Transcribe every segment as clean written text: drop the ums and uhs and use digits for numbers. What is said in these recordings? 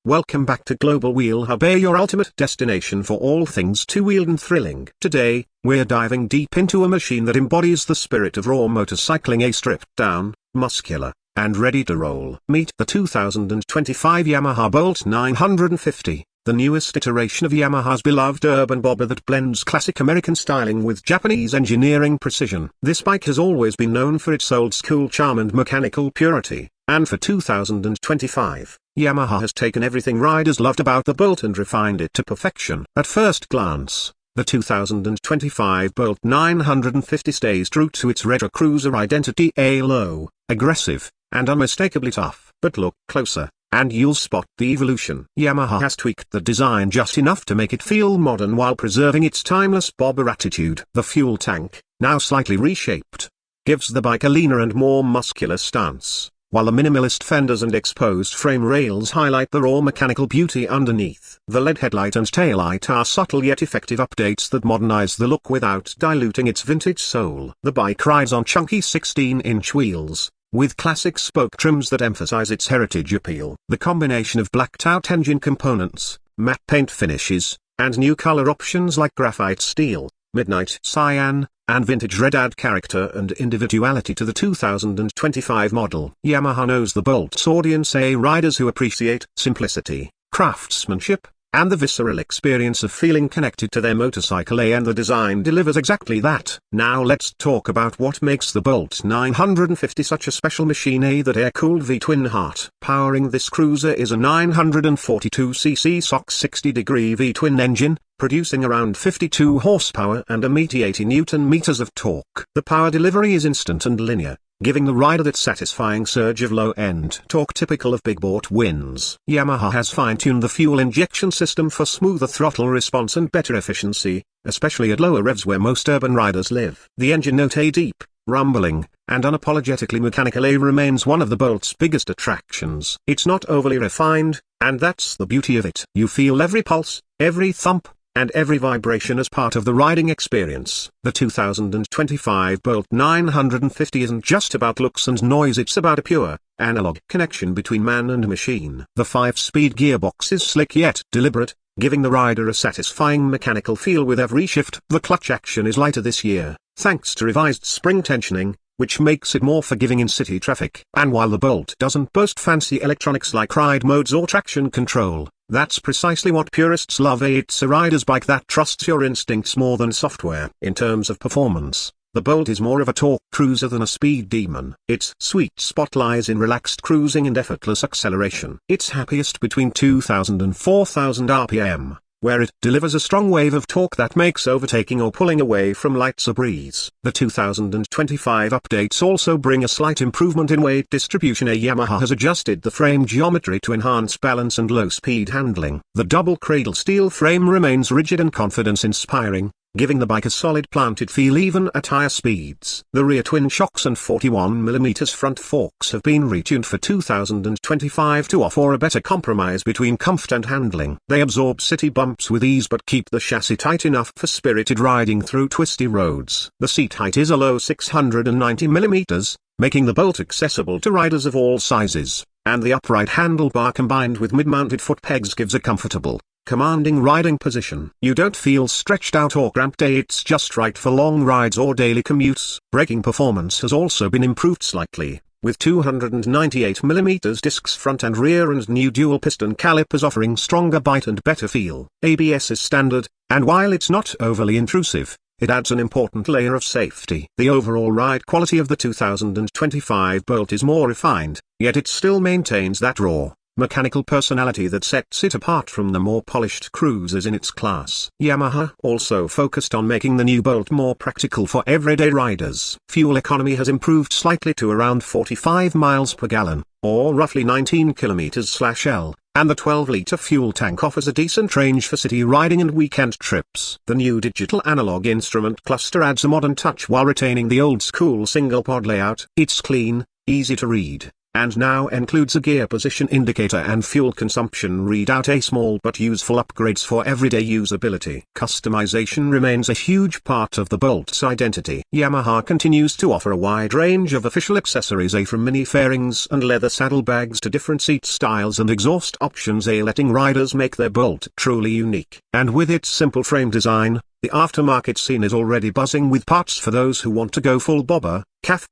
Welcome back to Global Wheel Hub, your ultimate destination for all things two-wheeled and thrilling. Today, we're diving deep into a machine that embodies the spirit of raw motorcycling, a stripped down, muscular, and ready to roll. Meet the 2025 Yamaha Bolt 950, the newest iteration of Yamaha's beloved urban bobber that blends classic American styling with Japanese engineering precision. This bike has always been known for its old-school charm and mechanical purity, and for 2025, Yamaha has taken everything riders loved about the Bolt and refined it to perfection. At first glance, the 2025 Bolt 950 stays true to its retro cruiser identity, a low, aggressive, and unmistakably tough. But look closer, and you'll spot the evolution. Yamaha has tweaked the design just enough to make it feel modern while preserving its timeless bobber attitude. The fuel tank, now slightly reshaped, gives the bike a leaner and more muscular stance, while the minimalist fenders and exposed frame rails highlight the raw mechanical beauty underneath. The LED headlight and taillight are subtle yet effective updates that modernize the look without diluting its vintage soul. The bike rides on chunky 16-inch wheels, with classic spoke trims that emphasize its heritage appeal. The combination of blacked-out engine components, matte paint finishes, and new color options like graphite steel, midnight cyan, and vintage red add character and individuality to the 2025 model. Yamaha knows the Bolt's audience, riders who appreciate simplicity, craftsmanship, and the visceral experience of feeling connected to their motorcycle, and the design delivers exactly that. Now let's talk about what makes the Bolt 950 such a special machine. That air-cooled V-twin heart. Powering this cruiser is a 942cc SOX 60-degree V-twin engine, producing around 52 horsepower and a meaty 80 Nm of torque. The power delivery is instant and linear, giving the rider that satisfying surge of low-end torque typical of big bought wins. Yamaha has fine-tuned the fuel injection system for smoother throttle response and better efficiency, especially at lower revs where most urban riders live. The engine note, a deep, rumbling, and unapologetically mechanical, remains one of the Bolt's biggest attractions. It's not overly refined, and that's the beauty of it. You feel every pulse, every thump, and every vibration as part of the riding experience. The 2025 Bolt 950 isn't just about looks and noise, it's about a pure, analog connection between man and machine. The 5-speed gearbox is slick yet deliberate, giving the rider a satisfying mechanical feel with every shift. The clutch action is lighter this year, thanks to revised spring tensioning, which makes it more forgiving in city traffic. And while the Bolt doesn't boast fancy electronics like ride modes or traction control, that's precisely what purists love. It's a rider's bike that trusts your instincts more than software. In terms of performance, the Bolt is more of a torque cruiser than a speed demon. Its sweet spot lies in relaxed cruising and effortless acceleration. It's happiest between 2,000 and 4,000 RPM, where it delivers a strong wave of torque that makes overtaking or pulling away from lights a breeze. The 2025 updates also bring a slight improvement in weight distribution. Yamaha has adjusted the frame geometry to enhance balance and low-speed handling. The double cradle steel frame remains rigid and confidence-inspiring, giving the bike a solid planted feel even at higher speeds. The rear twin shocks and 41mm front forks have been retuned for 2025 to offer a better compromise between comfort and handling. They absorb city bumps with ease but keep the chassis tight enough for spirited riding through twisty roads. The seat height is a low 690mm, making the Bolt accessible to riders of all sizes, and the upright handlebar combined with mid-mounted foot pegs gives a comfortable, commanding riding position. You don't feel stretched out or cramped. It's just right for long rides or daily commutes. Braking performance has also been improved slightly, with 298mm discs front and rear and new dual piston calipers offering stronger bite and better feel. ABS is standard, and while it's not overly intrusive, it adds an important layer of safety. The overall ride quality of the 2025 Bolt is more refined, yet it still maintains that raw, mechanical personality that sets it apart from the more polished cruisers in its class. Yamaha also focused on making the new Bolt more practical for everyday riders. Fuel economy has improved slightly to around 45 miles per gallon, or roughly 19 km/L, and the 12-litre fuel tank offers a decent range for city riding and weekend trips. The new digital analog instrument cluster adds a modern touch while retaining the old-school single-pod layout. It's clean, easy to read, and now includes a gear position indicator and fuel consumption readout, a small but useful upgrades for everyday usability. Customization remains a huge part of the Bolt's identity. Yamaha continues to offer a wide range of official accessories, from mini fairings and leather saddlebags to different seat styles and exhaust options, letting riders make their Bolt truly unique. And with its simple frame design, the aftermarket scene is already buzzing with parts for those who want to go full bobber, CAF,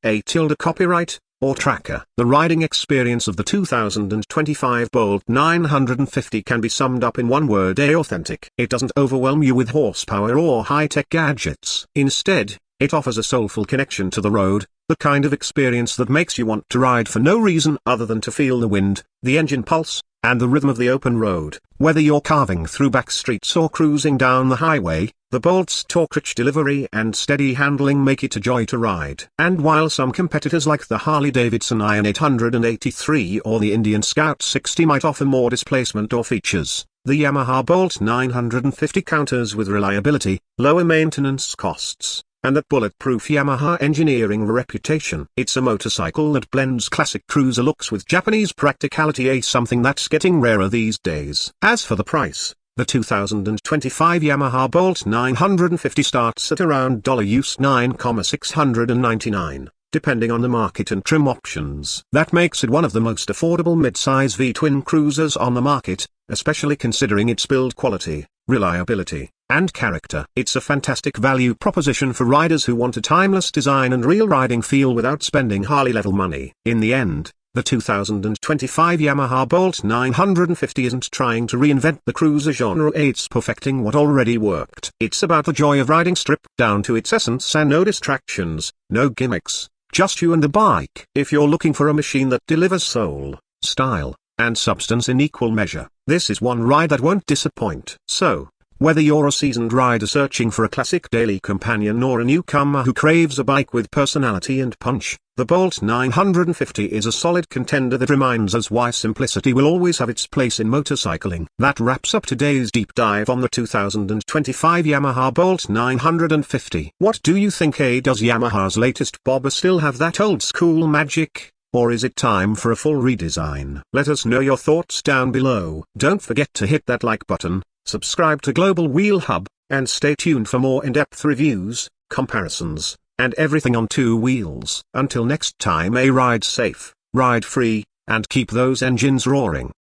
copyright, or tracker. The riding experience of the 2025 Bolt 950 can be summed up in one word: authentic. It doesn't overwhelm you with horsepower or high-tech gadgets. Instead, it offers a soulful connection to the road, the kind of experience that makes you want to ride for no reason other than to feel the wind, the engine pulse, and the rhythm of the open road. Whether you're carving through back streets or cruising down the highway, the Bolt's torque-rich delivery and steady handling make it a joy to ride. And while some competitors like the Harley-Davidson Iron 883 or the Indian Scout 60 might offer more displacement or features, the Yamaha Bolt 950 counters with reliability, lower maintenance costs, and that bulletproof Yamaha engineering reputation. It's a motorcycle that blends classic cruiser looks with Japanese practicality, something that's getting rarer these days. As for the price, the 2025 Yamaha Bolt 950 starts at around US $9,699, depending on the market and trim options. That makes it one of the most affordable mid-size V-twin cruisers on the market, especially considering its build quality, reliability, and character. It's a fantastic value proposition for riders who want a timeless design and real riding feel without spending Harley-level money. In the end, the 2025 Yamaha Bolt 950 isn't trying to reinvent the cruiser genre, it's perfecting what already worked. It's about the joy of riding stripped down to its essence and no distractions, no gimmicks, just you and the bike. If you're looking for a machine that delivers soul, style, and substance in equal measure, this is one ride that won't disappoint. So, whether you're a seasoned rider searching for a classic daily companion or a newcomer who craves a bike with personality and punch, the Bolt 950 is a solid contender that reminds us why simplicity will always have its place in motorcycling. That wraps up today's deep dive on the 2025 Yamaha Bolt 950. What do you think? Does Yamaha's latest bobber still have that old school magic? Or is it time for a full redesign? Let us know your thoughts down below. Don't forget to hit that like button, subscribe to Global Wheel Hub, and stay tuned for more in-depth reviews, comparisons, and everything on two wheels. Until next time, ride safe, ride free, and keep those engines roaring.